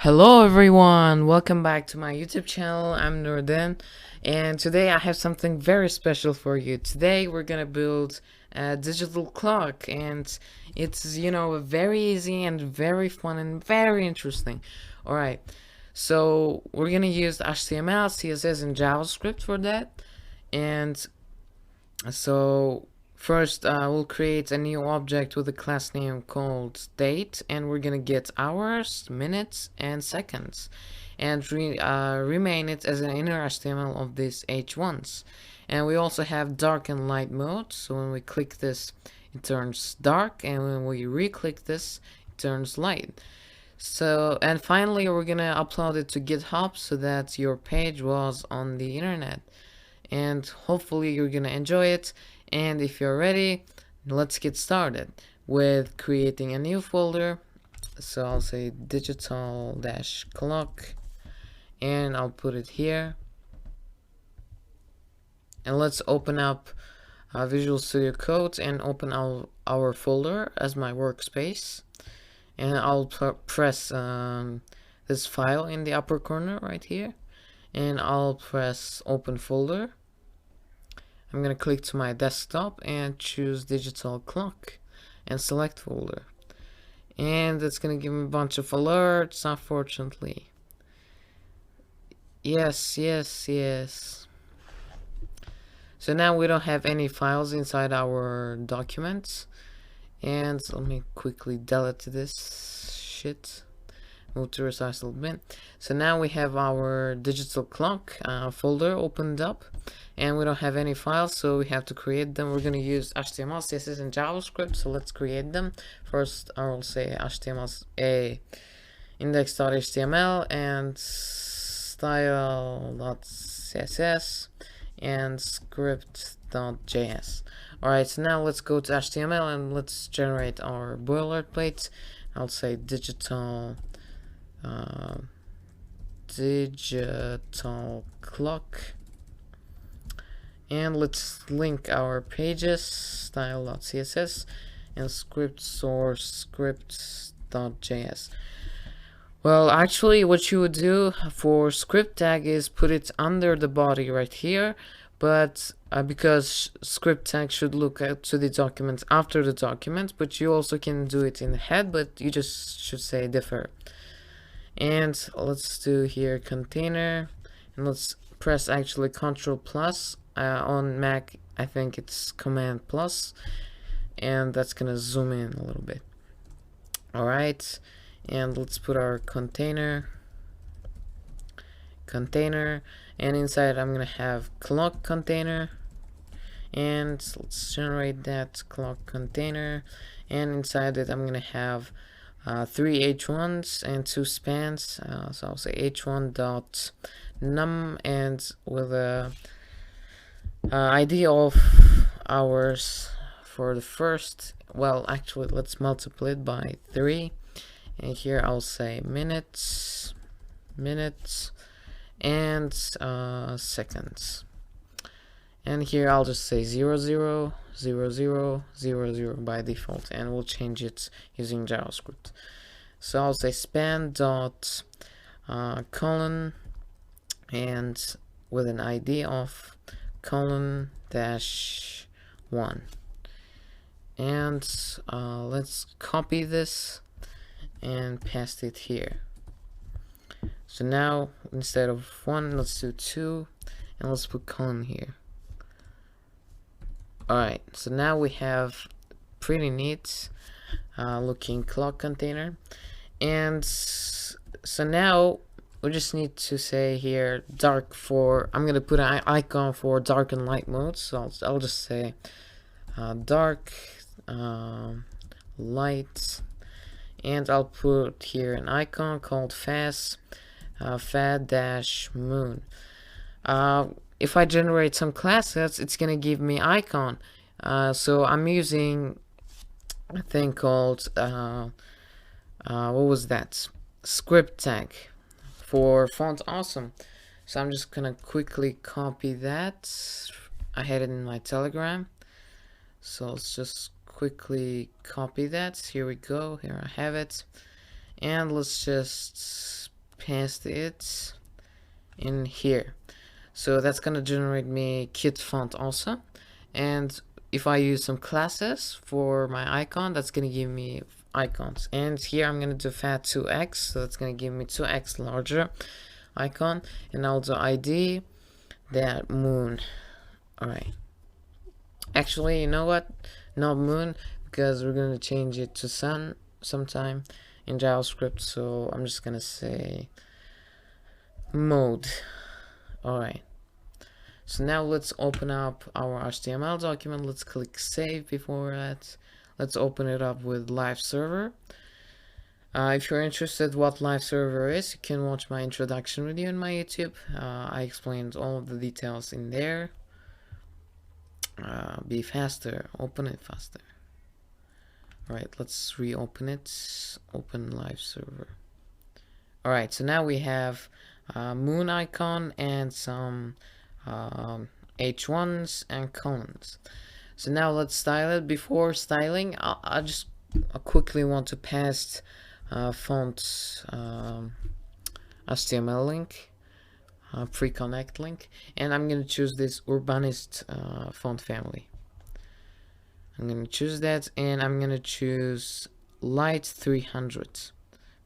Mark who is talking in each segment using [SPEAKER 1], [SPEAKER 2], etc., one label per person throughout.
[SPEAKER 1] Hello everyone, welcome back to my YouTube channel. I'm Norden, and today I have something very special for you. Today we're gonna build a digital clock, and it's very easy and very fun and very interesting. Alright, so we're gonna use HTML, CSS and JavaScript for that. And so first, we'll create a new object with a class name called date, and we're gonna get hours, minutes, and seconds, and remain it as an inner HTML of these h1s. And we also have dark and light mode, so when we click this, it turns dark, and when we re-click this, it turns light. So, and finally, we're gonna upload it to GitHub so that your page was on the internet, and hopefully you're gonna enjoy it. And if you're ready, let's get started with creating a new folder. So I'll say digital-clock, and I'll put it here, and let's open up Visual Studio Code and open our folder as my workspace, and I'll press this file in the upper corner right here, and I'll press open folder. I'm gonna click to my desktop and choose digital clock and select folder, and it's gonna give me a bunch of alerts, unfortunately. Yes. So now we don't have any files inside our documents, and let me quickly delete this shit. Move to recycle bin. So now we have our digital clock folder opened up, and we don't have any files, so we have to create them. We're going to use HTML, CSS, and JavaScript, so let's create them. First, I will say HTML index.html and style.css and script.js. Alright, so now let's go to HTML and let's generate our boilerplate. I'll say digital clock, and let's link our pages, style.css and script source script.js. Well, actually what you would do for script tag is put it under the body right here, but because script tag should look to the document after the document, but you also can do it in the head, but you just should say differ. And let's do here container, and let's press actually Control plus. On Mac I think it's Command plus, and that's gonna zoom in a little bit. Alright, and let's put our container, and inside I'm gonna have clock container, and let's generate that clock container, and inside it I'm gonna have 3 h1s and 2 spans. So I'll say h1.num, and with a ID of hours for the first. Well, actually let's multiply it by 3, and here I'll say minutes and seconds, and here I'll just say 000000 by default, and we'll change it using JavaScript. So I'll say span dot colon, and with an ID of colon -1, and let's copy this and paste it here. So now instead of 1, let's do 2, and let's put colon here. Alright, so now we have pretty neat looking clock container, and so now we just need to say here dark for, I'm gonna put an icon for dark and light mode, so I'll just say dark, light, and I'll put here an icon called fad-moon. If I generate some classes, it's gonna give me icon. So I'm using a thing called what was that? Script tag for font awesome. So I'm just gonna quickly copy that. I had it in my Telegram, so let's just quickly copy that. Here we go. Here I have it, and let's just paste it in here. So that's gonna generate me kit font also. And if I use some classes for my icon, that's gonna give me icons. And here I'm gonna do fat 2x, so that's gonna give me 2x larger icon. And I'll do ID that moon. Alright. Actually, you know what? Not moon, because we're gonna change it to sun sometime in JavaScript. So I'm just gonna say mode. Alright. So now let's open up our HTML document. Let's click save before that. Let's open it up with live server. If you're interested what live server is, you can watch my introduction video on my YouTube. I explained all of the details in there. Be faster, open it faster. Alright, let's reopen it. Open live server. Alright, so now we have moon icon and some H1s and columns. So now let's style it. Before styling, I quickly want to paste font HTML link, pre-connect link, and I'm gonna choose this Urbanist font family. I'm gonna choose that, and I'm gonna choose light 300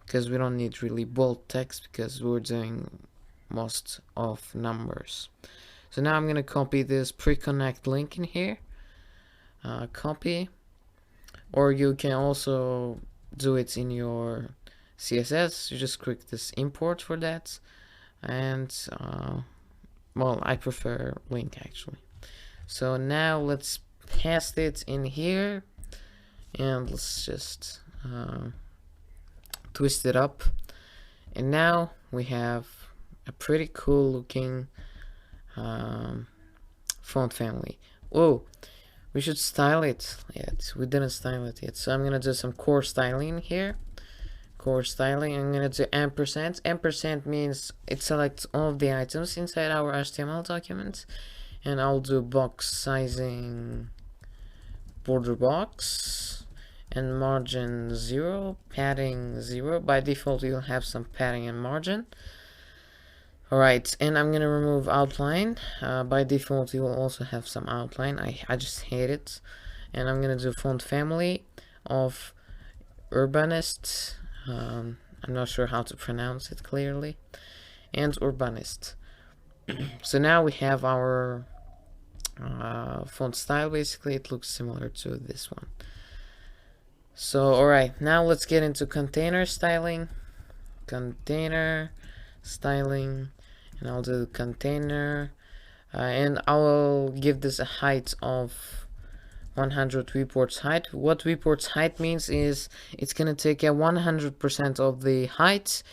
[SPEAKER 1] because we don't need really bold text because we're doing most of numbers. So now I'm gonna copy this pre-connect link in here, copy, or you can also do it in your CSS. You just click this import for that, and well, I prefer link actually. So now let's paste it in here, and let's just twist it up, and now we have a pretty cool looking font family. Oh, we should style it yet. We didn't style it yet. So I'm gonna do some core styling here. Core styling. I'm gonna do ampersand. Ampersand means it selects all of the items inside our HTML document. And I'll do box sizing, border box, and margin 0, padding 0. By default, you'll have some padding and margin. Alright, and I'm gonna remove outline. By default, you will also have some outline. I just hate it. And I'm gonna do font family of Urbanist. I'm not sure how to pronounce it clearly. And Urbanist. So now we have our font style. Basically, it looks similar to this one. So, alright, now let's get into container styling. Container styling. And I'll do container, and I will give this a height of 100 viewports height. What viewports height means is it's gonna take a 100% of the height,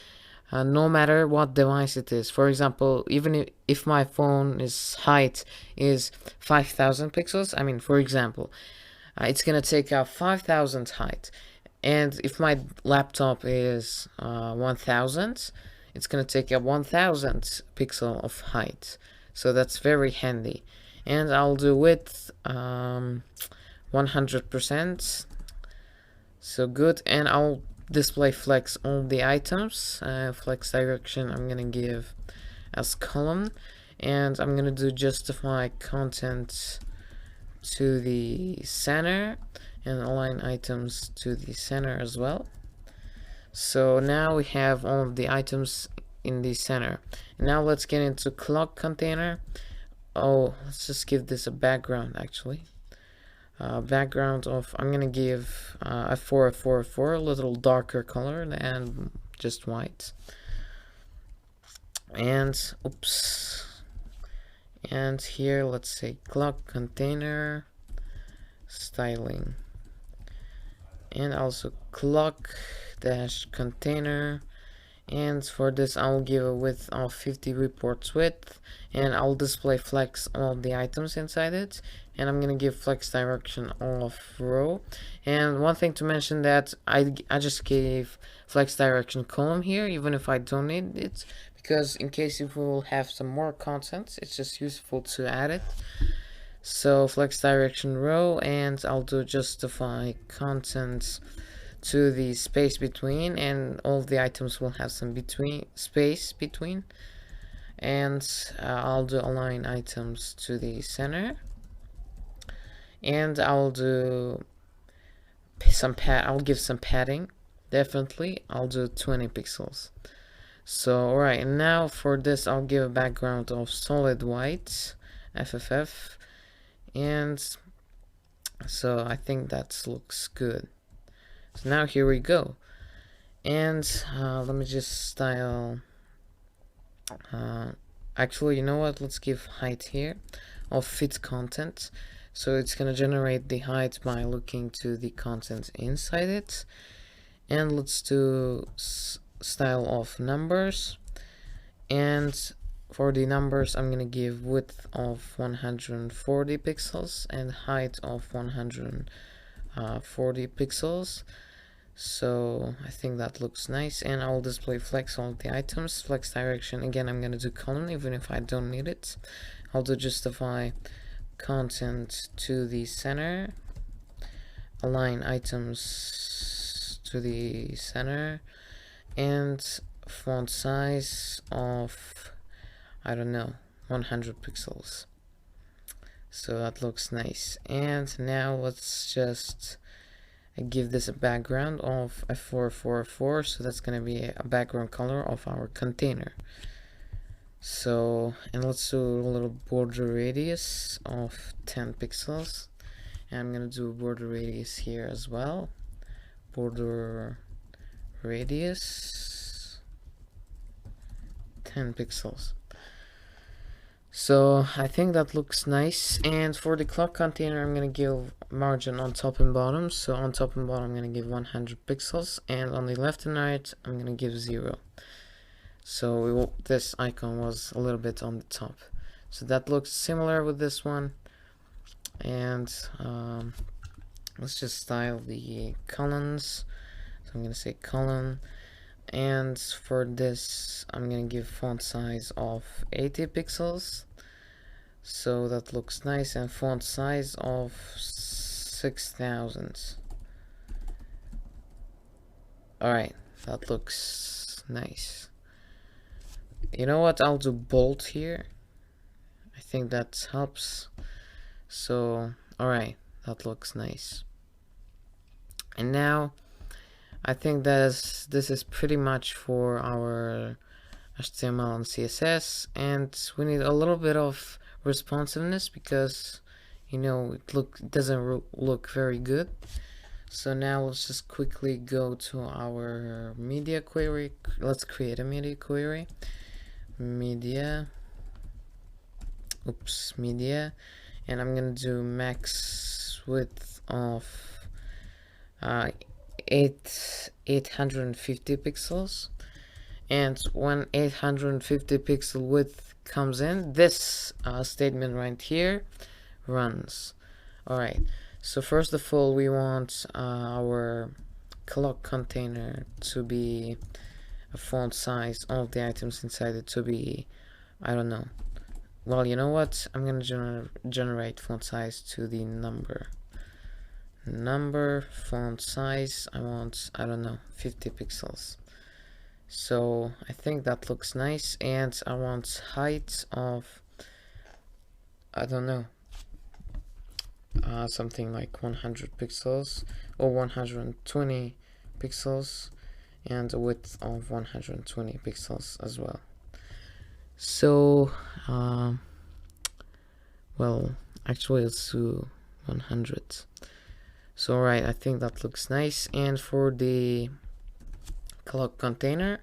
[SPEAKER 1] no matter what device it is. For example, even if my phone's height is 5,000 pixels, I mean, for example, it's gonna take out 5,000 height, and if my laptop is 1,000. It's gonna take a 1000 pixel of height, so that's very handy. And I'll do width 100%, so good. And I'll display flex all the items. Flex direction I'm gonna give as column, and I'm gonna do justify content to the center and align items to the center as well. So now we have all of the items in the center. Now let's get into clock container. Oh, let's just give this a background actually. Background of, I'm gonna give a 4, a little darker color than just white. And oops. And here let's say clock container styling. And also clock dash container, and for this I'll give a width of 50 reports width, and I'll display flex all of the items inside it, and I'm gonna give flex direction of row. And one thing to mention that I just gave flex direction column here, even if I don't need it, because in case if we will have some more content, it's just useful to add it. So flex direction row, and I'll do justify content to the space between, and all of the items will have some space between. And I'll do align items to the center, and I'll do I'll give some padding. Definitely I'll do 20 pixels. So alright, and now for this I'll give a background of solid white FFF, and so I think that looks good. So now here we go, and let me just style, actually, you know what, let's give height here of fit content. So it's gonna generate the height by looking to the content inside it. And let's do style of numbers, and for the numbers I'm gonna give width of 140 pixels and height of 140 pixels. So I think that looks nice, and I'll display flex all the items. Flex direction, again, I'm gonna do column even if I don't need it. I'll do justify content to the center, align items to the center, and font size of, I don't know, 100 pixels. So that looks nice. And now let's just give this a background of F444, so that's going to be a background color of our container. So, and let's do a little border radius of 10 pixels, and I'm going to do a border radius here as well. Border radius 10 pixels. So I think that looks nice. And for the clock container, I'm gonna give margin on top and bottom. So on top and bottom I'm gonna give 100 pixels, and on the left and right I'm gonna give 0. So this icon was a little bit on the top, so that looks similar with this one. And let's just style the columns. So I'm gonna say column, and for this I'm gonna give font size of 80 pixels, so that looks nice, and font size of 6000. Alright, that looks nice. You know what, I'll do bold here. I think that helps. So alright, that looks nice. And now I think this is pretty much for our HTML and CSS, and we need a little bit of responsiveness because, you know, it doesn't look very good. So now let's just quickly go to our media query. Let's create a media query. Media, and I'm gonna do max width of 850 pixels, and when 850 pixel width comes in, this statement right here runs. Alright, so first of all we want our clock container to be a font size of the items inside it to be, I don't know, well, you know what, I'm gonna generate font size to the number font size. I want, I don't know, 50 pixels. So I think that looks nice, and I want height of, I don't know, something like 100 pixels or 120 pixels, and a width of 120 pixels as well. So well, actually let's do 100. So alright, I think that looks nice. And for the clock container,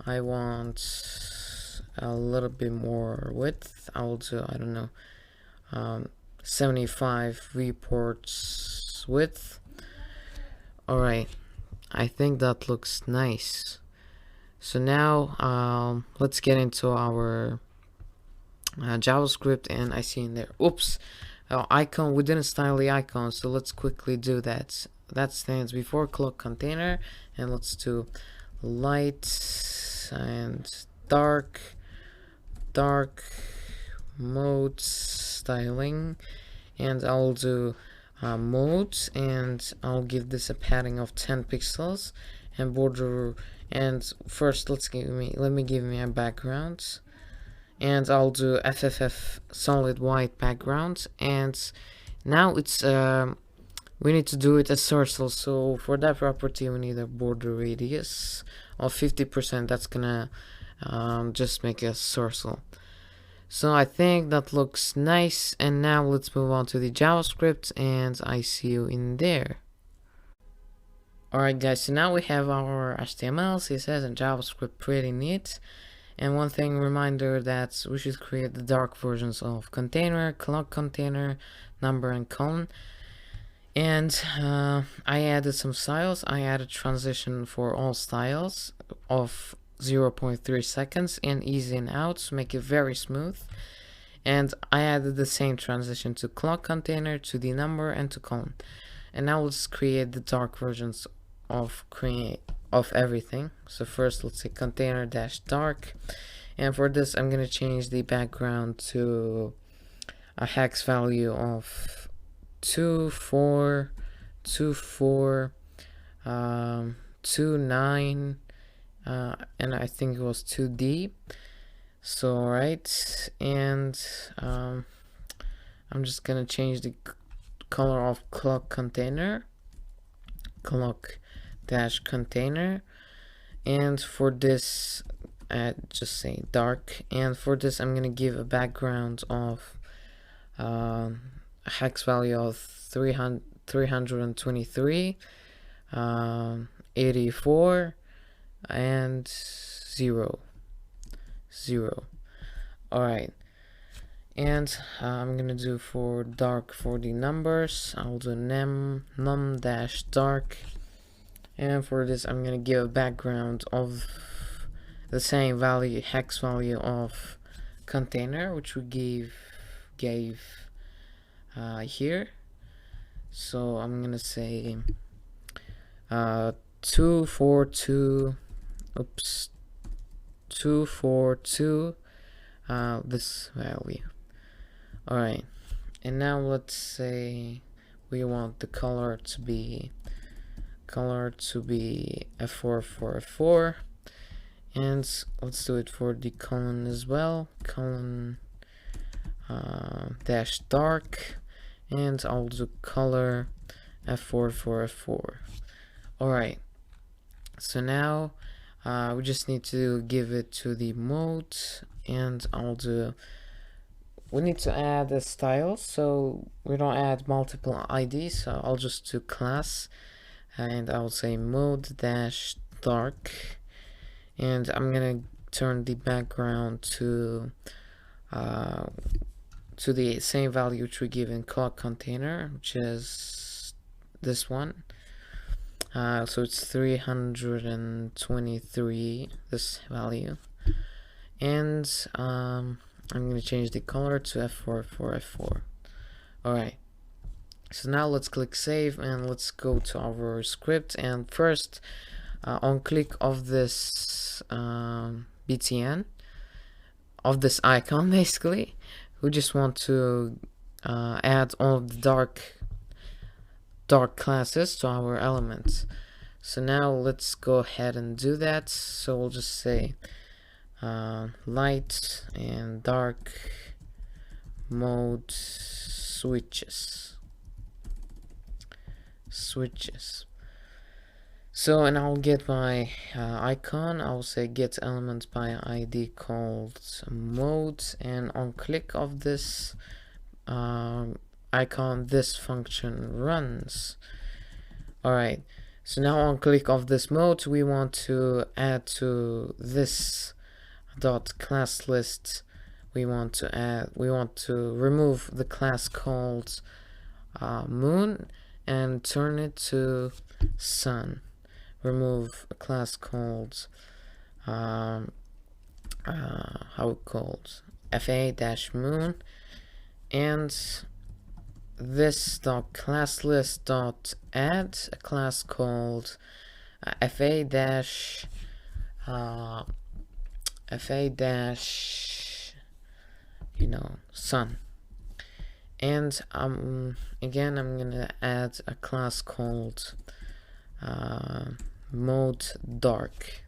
[SPEAKER 1] I want a little bit more width. I'll do, I don't know, 75 reports width. Alright, I think that looks nice. So now let's get into our JavaScript, and I see in there, oops, icon, we didn't style the icon, so let's quickly do that. That stands before clock container, and let's do light and dark mode styling, and I'll do mode, and I'll give this a padding of 10 pixels and border. And first let me give me a background, and I'll do FFF solid white background. And now it's we need to do it as circle. So for that property we need a border radius of 50%. That's gonna just make a circle. So I think that looks nice, and now let's move on to the JavaScript, and I see you in there. Alright guys, so now we have our HTML, CSS, and JavaScript pretty neat. And one thing, reminder that we should create the dark versions of container, clock container, number, and colon. And I added some styles. I added transition for all styles of 0.3 seconds and easy in out to make it very smooth. And I added the same transition to clock container, to the number, and to colon. And now let's create the dark versions of everything. So first let's say container dash dark, and for this I'm gonna change the background to a hex value of 2429 and I think it was 2D. So alright, and I'm just gonna change the color of clock container, clock dash container, and for this just say dark, and for this I'm gonna give a background of a hex value of 323 84 and 0. Alright, and I'm gonna do for dark for the numbers, I'll do num dash dark, and for this I'm gonna give a background of the same value, hex value of container, which we gave here. So I'm gonna say 242 this value. Alright, and now let's say we want the color to be F4 for F4, and let's do it for the colon as well, colon dash dark, and I'll do color F4 for F4. Alright, so now we just need to give it to the mode, and we need to add a style, so we don't add multiple IDs, so I'll just do class, and I'll say mode dash dark, and I'm gonna turn the background to the same value which we give in clock container, which is this one. So it's 323, this value, and I'm going to change the color to F4 for F4. Alright, so now let's click save, and let's go to our script, and first on click of this btn, of this icon basically, we just want to add all of the dark classes to our elements. So now let's go ahead and do that. So we'll just say light and dark mode switches. So, and I'll get my icon, I'll say get element by ID called mode, and on click of this icon, this function runs. Alright, so now on click of this mode, we want to add to this dot class list, we want to remove the class called moon and turn it to sun. Remove a class called how it called fa-moon, and this dot class list dot add a class called fa dash sun, And again, I'm gonna add a class called mode dark.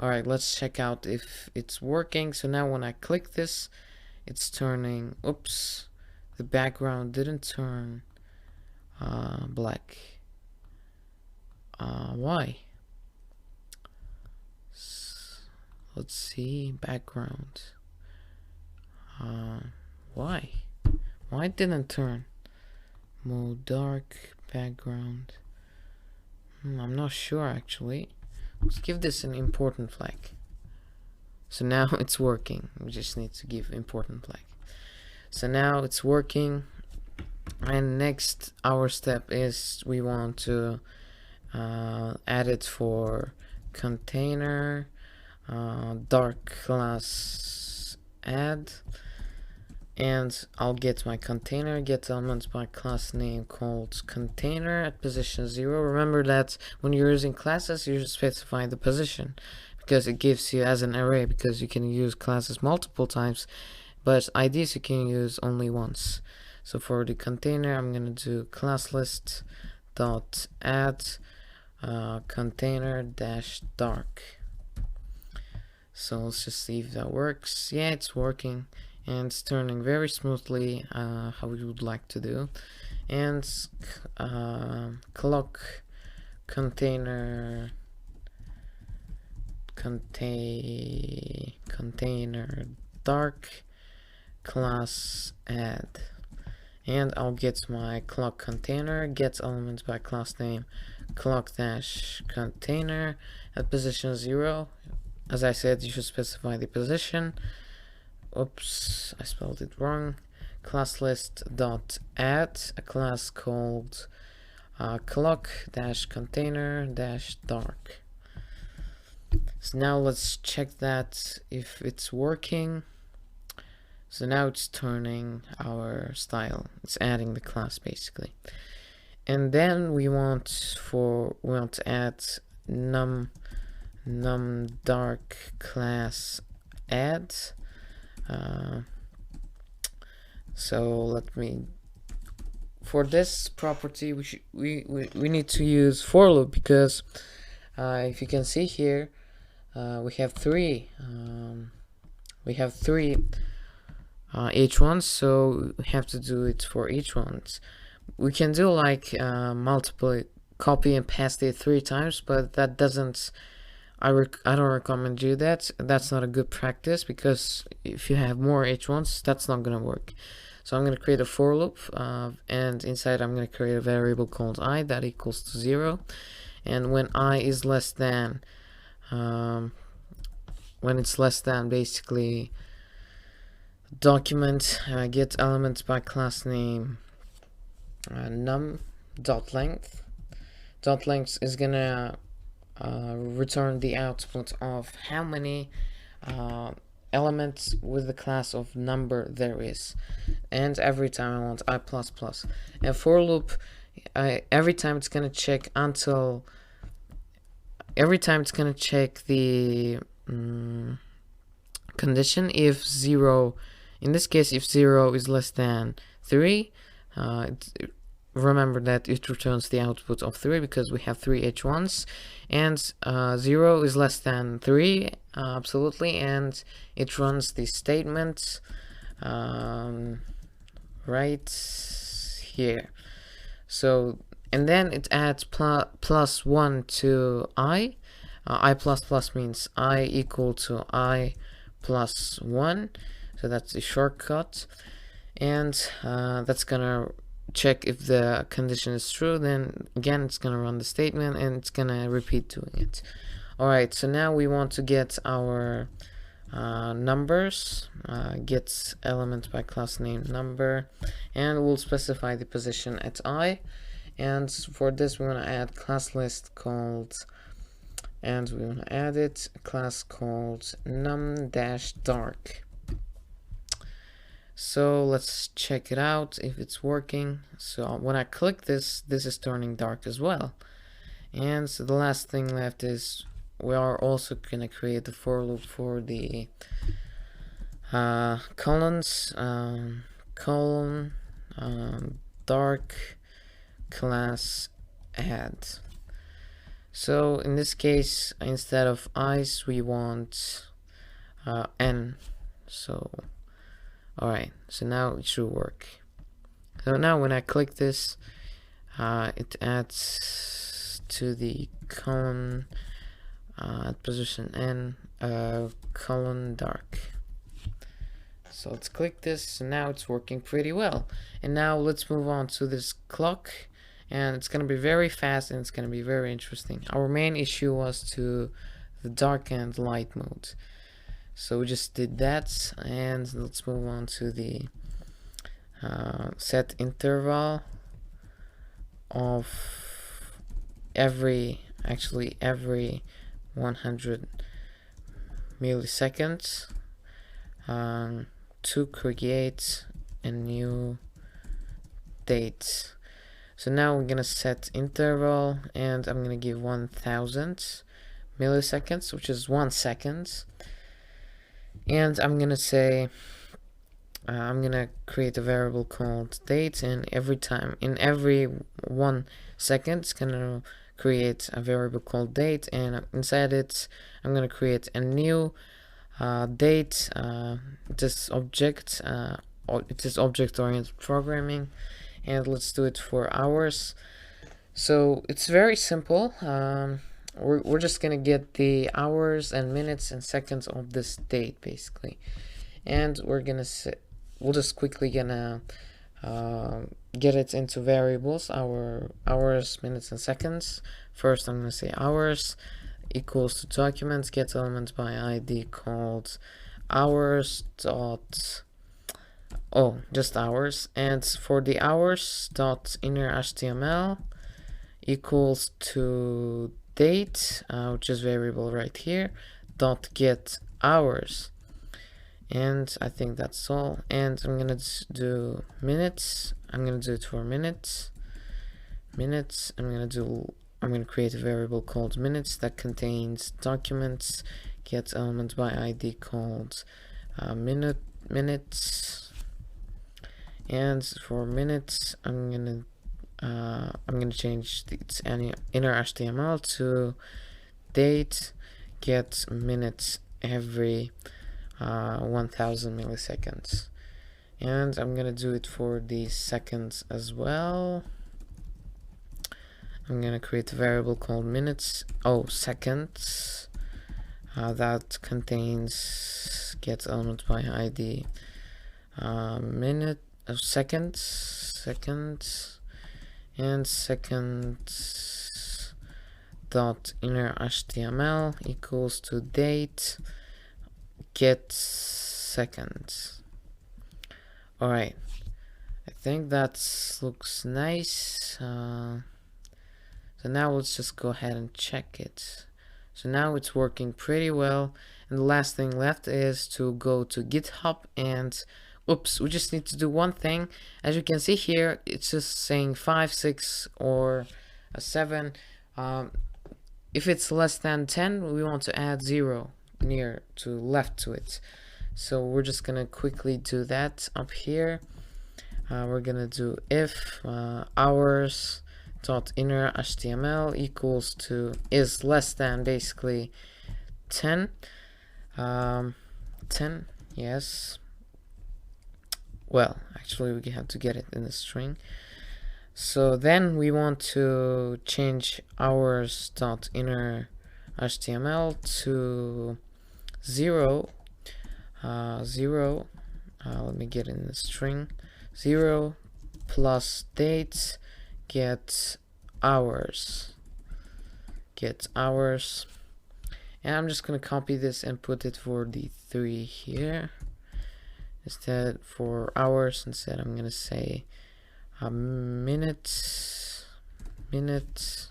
[SPEAKER 1] Alright, let's check out if it's working. So now when I click this, it's turning, oops, the background didn't turn black. Why? Let's see, background. Why? Why it didn't turn? Mode dark, background. I'm not sure actually. Let's give this an important flag. So now it's working. We just need to give important flag. So now it's working. And next, our step is we want to add it for container dark class add, and I'll get my container get elements by class name called container at position 0. Remember that when you're using classes, you should specify the position because it gives you as an array, because you can use classes multiple times, but IDs you can use only once. So for the container, I'm gonna do class list dot add container dash dark. So let's just see if that works. Yeah, it's working and it's turning very smoothly how we would like to do. And clock container dark class add, and I'll get my clock container get elements by class name clock dash container at position 0. As I said, you should specify the position. Oops, I spelled it wrong. Class list dot add a class called clock dash container dash dark. So now let's check that if it's working. So now it's turning our style. It's adding the class basically. And then we want to add num dark class add. So let me, for this property we need to use for loop, because if you can see here, we have three h1s, so we have to do it for each ones. We can do like multiple copy and paste it 3 times, but that doesn't, I don't recommend do that. That's not a good practice, because if you have more h1s, that's not gonna work. So I'm gonna create a for loop, and inside I'm gonna create a variable called I that equals to 0, and when I is less than, when it's less than, basically document get elements by class name num dot length. Dot length is gonna return the output of how many elements with the class of number there is, and every time I want I++. And for loop, every time it's gonna check until, every time it's gonna check the condition if 0, in this case if 0 is less than 3, remember that it returns the output of 3 because we have 3 h1s, and 0 is less than 3, absolutely, and it runs the statement right here. So, and then it adds +1 to I. I++ means I equal to I plus 1, so that's the shortcut, and that's gonna check if the condition is true. Then again it's gonna run the statement and it's gonna repeat doing it. Alright, so now we want to get our numbers, get element by class name number, and we'll specify the position at I. And for this we want to add class list called, and we want to add it a class called num-dark. So let's check it out if it's working. So when I click this is turning dark as well. And so the last thing left is we are also gonna create the for loop for the colons, colon dark class add. So in this case, instead of ice, we want n. So alright, so now it should work. So now when I click this, it adds to the column at position n column dark. So let's click this, and now it's working pretty well. And now let's move on to this clock, and it's gonna be very fast and it's gonna be very interesting. Our main issue was to the dark and light mode. So we just did that, and let's move on to the set interval of every 100 milliseconds to create a new date. So now we're gonna set interval, and I'm gonna give 1000 milliseconds, which is 1 second. And I'm gonna say I'm gonna create a variable called date, and every 1 second it's gonna create a variable called date, and inside it I'm gonna create a new date. This object, it is object-oriented programming, and let's do it for hours. So it's very simple. We're just gonna get the hours and minutes and seconds of this date basically, and we'll just quickly gonna get it into variables, our hours, minutes, and seconds. First I'm gonna say hours equals to documents get element by ID called hours dot just hours, and for the hours dot inner HTML equals to date, which is variable right here, dot get hours. And I think that's all. And I'm gonna do minutes. I'm gonna do it for minutes. I'm gonna create a variable called minutes that contains documents get element by ID called minutes. And for minutes, I'm gonna change its inner HTML to date get minutes every 1000 milliseconds. And I'm gonna do it for the seconds as well. I'm gonna create a variable called seconds that contains get element by ID seconds, and seconds dot inner HTML equals to date get seconds. Alright, I think that looks nice. So now let's just go ahead and check it. So now it's working pretty well, and the last thing left is to go to GitHub, and we just need to do one thing. As you can see here, it's just saying 5, 6, or a 7. If it's less than 10, we want to add 0 near to left to it. So we're just gonna quickly do that up here. We're gonna do if hours dot inner HTML equals to is less than basically 10. 10, yes. Well, actually we have to get it in the string. So then we want to change hours dot inner HTML to 0. 0. Let me get it in the string. 0 plus date get hours. And I'm just gonna copy this and put it for the 3 here. Instead, for hours, I'm gonna say minutes. Let's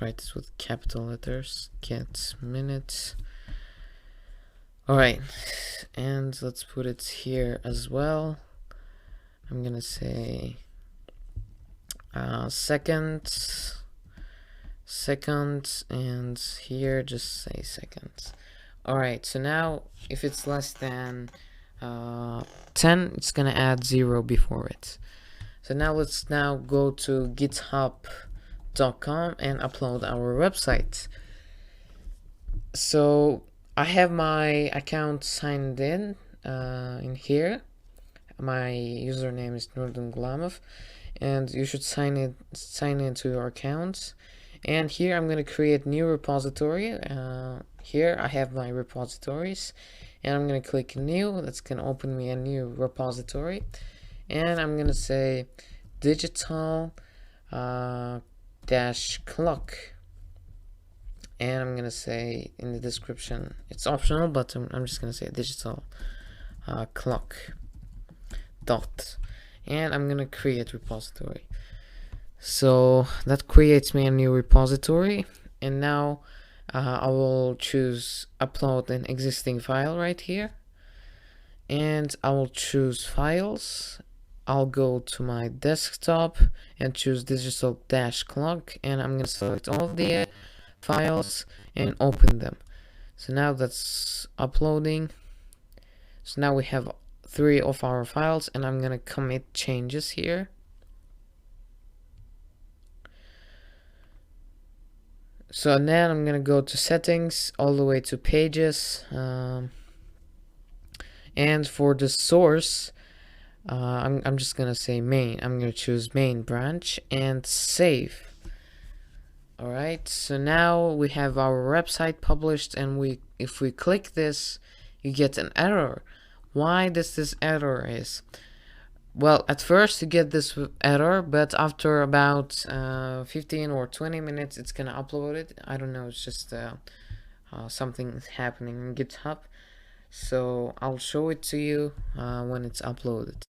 [SPEAKER 1] write this with capital letters. Get minutes. Alright, and let's put it here as well. I'm gonna say seconds, and here just say seconds. Alright, so now if it's less than 10, it's gonna add 0 before it. So now let's go to github.com and upload our website. So I have my account signed in here. My username is Nurdan Glamov, and you should sign into your account. And here I'm going to create new repository. Here I have my repositories, and I'm going to click new. That's going to open me a new repository, and I'm going to say digital dash clock, and I'm going to say in the description, it's optional, but I'm just going to say digital clock dot, and I'm going to create repository. So that creates me a new repository, and now I will choose upload an existing file right here, and I will choose files. I'll go to my desktop and choose digital dash clock, and I'm going to select all of the files and open them. So now that's uploading. So now we have 3 of our files, and I'm going to commit changes here. So then I'm gonna go to settings all the way to pages, and for the source, I'm just gonna say main. I'm gonna choose main branch and save. Alright, so now we have our website published, and if we click this, you get an error. Why does this error is? Well, at first you get this error, but after about 15 or 20 minutes, it's gonna upload it. I don't know, it's just something happening in GitHub. So I'll show it to you when it's uploaded.